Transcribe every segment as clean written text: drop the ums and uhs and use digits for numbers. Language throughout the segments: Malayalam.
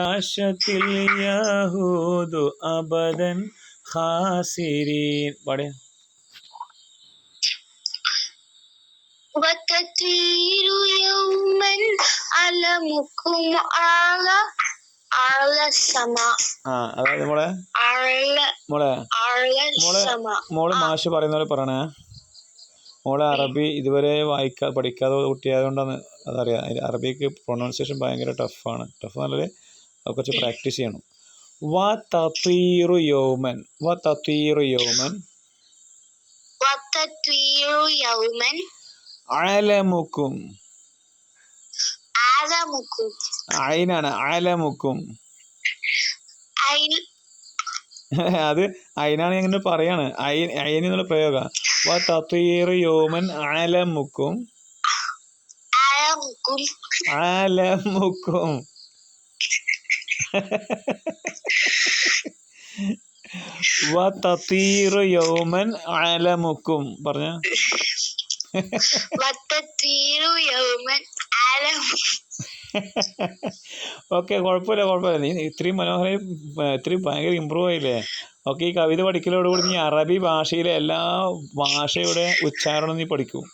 ആശത്തിൽ യഹൂദു അബദൻ ഖാസിരീൻ. പാടിയ وتطير يوما علمكم على السماء. അതായത് മോളെ മാഷ് പറയുന്ന പോലെ പറയണേ. മോളെ അറബി ഇതുവരെ പഠിക്കാതെ കുട്ടിയായതുകൊണ്ടാണ് അതറിയാം. അറബിക്ക് പ്രൊണൗൺസിയേഷൻ ഭയങ്കര ടഫാണ്. ടഫ് എന്നുള്ളത് കുറച്ച് പ്രാക്ടീസ് ചെയ്യണം. വതതീറു യൗമൻ അലമുക്കും. ഐനാണ് അലമുക്കും. അത് ഐനാണ് എങ്ങനെ പറയാണ്. ഐൻ എന്നുള്ള പ്രയോഗ. വതതീറു യൗമൻ അലമുക്കും. വതതീറു യൗമൻ അലമുക്കും പറഞ്ഞ. ഓക്കെ, കുഴപ്പമില്ല. നീ ഇത്രയും മനോഹരം, ഇത്രയും ഭയങ്കര ഇമ്പ്രൂവ് ആയില്ലേ. ഓക്കെ, ഈ കവിത പഠിക്കലോടുകൂടി നീ അറബി ഭാഷയിലെ എല്ലാ ഭാഷയുടെ ഉച്ചാരണം നീ പഠിക്കും.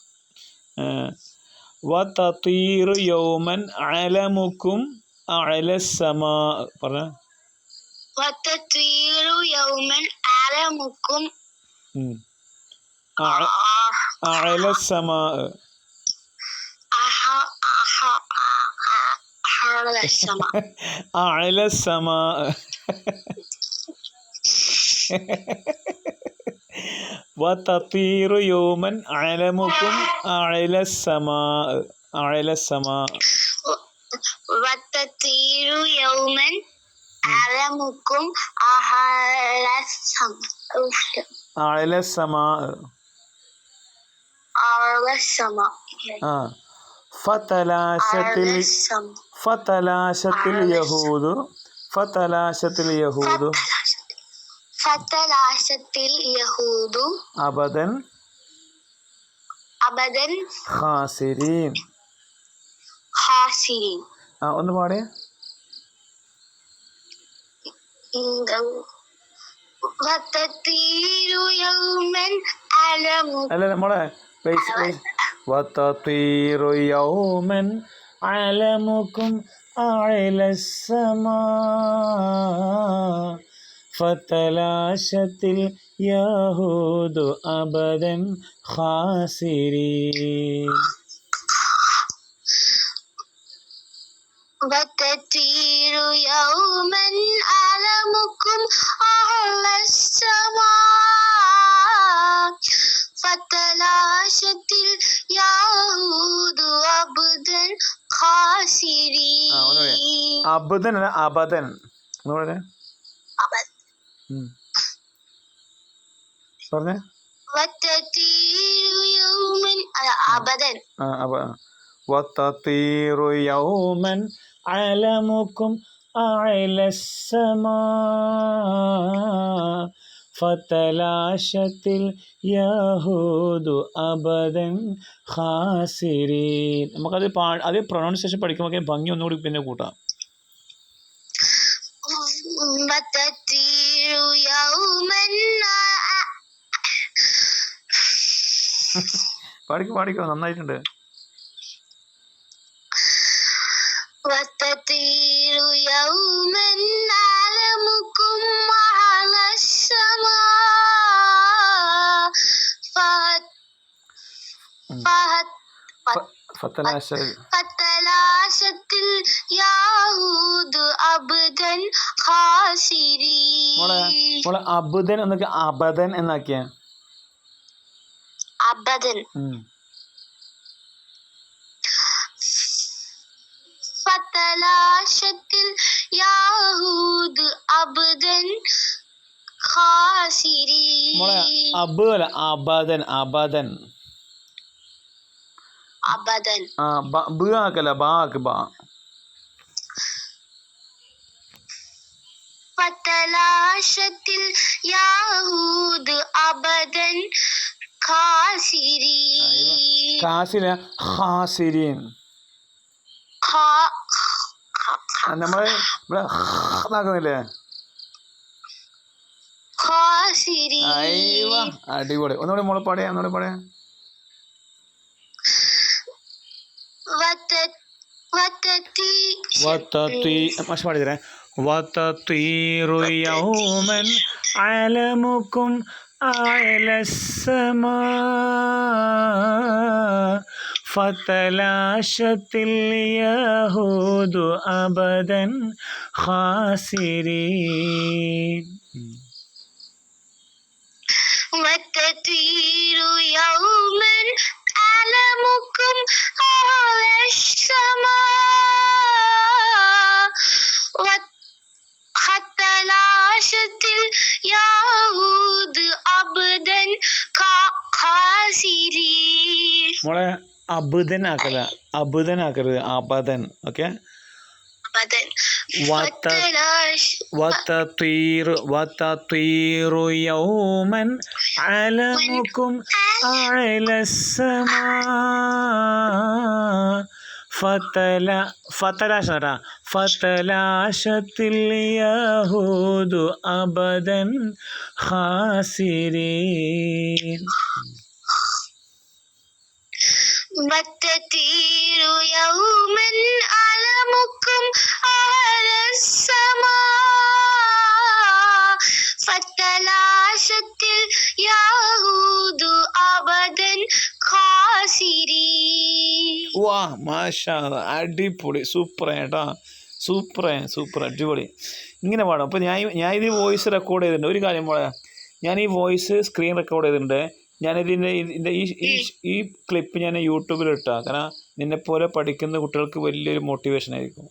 വതതീറു യൗമൻ അലമുക്കും അലസ്സമാ പറഞ്ഞ. വതതീറു യൗമൻ അലമുക്കും അലസ്സമാ. അലസ്സമാ. വതതീറു യൗമൻ അലമുക്കും അലസ്സമാ. വതതീറു യൗമൻ അലമുക്കും അലസ്സമാ. ഫതലാശത്തിൽ യഹൂദു അബദൻ ഖാസിരീൻ. ഒന്ന് പാടേ. അല്ല നമ്മളെ വതതീറു യൗമൻ അലമുക്കും അലസ്സമാ ഫതലാശത്തിൽ യഹൂദു അബദൻ ഖാസിരീൻ. وتطير يوما علمكم أهل السماء فتلاشت اليهود عبدا خاسرين. അബദൻ അല്ല അബദൻ. പറഞ്ഞേ. وتطير يوما أبدا. وتطير يوما علمكم أعلى السماء فتلاشت اليهود أبدا خاسرين. നമുക്കത് അത് പ്രൊണൗൺസിയേഷൻ പഠിക്കുമ്പോൾ ഭംഗി ഒന്നുകൂടി പിന്നെ കൂട്ടാം. وتطير يوما പാടിക്കോ നന്നായിട്ടുണ്ട്. وتطير يوما علمكم على السماء فتلاشت اليهود عبدا خاسرين. മോളെ അബദൻ എന്നൊക്കെ അബദൻ എന്നാക്കിയ. അബദൻ. فتلاشت اليهود عبدا خاسرين. മോളെ അബ് അല്ല അബദൻ. ബ ആക്കല്ല ബാ ആക്ക് ബാ. فتلاشت اليهود عبدا خاسرين. ഖാസിരീൻ. നമ്മൾ ഇവിടെ നാക്കുന്നില്ലേ? ഖാസിരീൻ അയ്യോ അടിപൊളി. ഒന്നുകൂടി മോളെ പാടേ, ഒന്നുകൂടി പാടേ. മാഷ് പാടി തരാം. വതീറു യൗമൻ അലമുക്കും അലസ്സമാ ഫതലാശത്തിൽ യഹൂദു അബദൻ ഖാസിരീൻ. وتطير يوما أعلمكم على السماء حتى لاشت اليهود أبدا خاسرين. മോളെ അബുദനാക്കല, അബുദനാക്കരുത്, അബദൻ. ഓക്കെ. وتطير يوما علمكم على السماء فتلاشت اليهود أبدا خاسرين. وتطير يوما أعلمكم على السماء فتلاشت اليهود أبدا خاسرين. വാ മാഷാ അടിപൊളി, സൂപ്പറായിട്ടാ, സൂപ്പർ അടിപൊളി. ഇങ്ങനെ പാടാം. അപ്പോൾ ഞാൻ ഇത് വോയിസ് റെക്കോർഡ് ചെയ്തിട്ടുണ്ട്. ഒരു കാര്യം പറയാം, ഞാൻ ഈ വോയിസ് സ്ക്രീൻ റെക്കോർഡ് ചെയ്തിട്ടുണ്ട്. ഞാനിതിൻ്റെ ഈ ക്ലിപ്പ് ഞാൻ യൂട്യൂബിൽ ഇട്ടാൽ, കാരണം നിന്നെപ്പോലെ പഠിക്കുന്ന കുട്ടികൾക്ക് വലിയൊരു മോട്ടിവേഷൻ ആയിരിക്കും.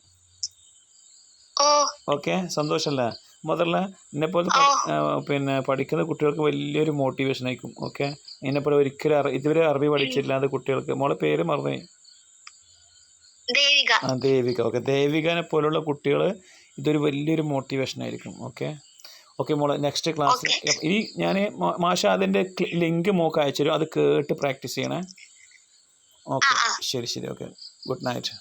ഓക്കെ, സന്തോഷമല്ലേ? മുതല നിന്നെപ്പോലെ പിന്നെ പഠിക്കുന്ന കുട്ടികൾക്ക് വലിയൊരു മോട്ടിവേഷൻ ആയിരിക്കും. ഓക്കെ, നിന്നെപ്പോലെ ഒരിക്കലും ഇതുവരെ അറബി പഠിച്ചില്ലാത്ത കുട്ടികൾക്ക്, മോളെ പേര് മറന്നേ? ദേവിക. ഓക്കെ, ദേവികനെ പോലുള്ള കുട്ടികൾ ഇതൊരു വലിയൊരു മോട്ടിവേഷൻ ആയിരിക്കും. ഓക്കെ മോളെ, നെക്സ്റ്റ് ക്ലാസ് ഇനി ഞാൻ മാഷ അതിൻ്റെ ലിങ്ക് മോക്ക് അയച്ചു തരും, അത് കേട്ട് പ്രാക്ടീസ് ചെയ്യണേ. ഓക്കെ, ശരി. Okay, good night.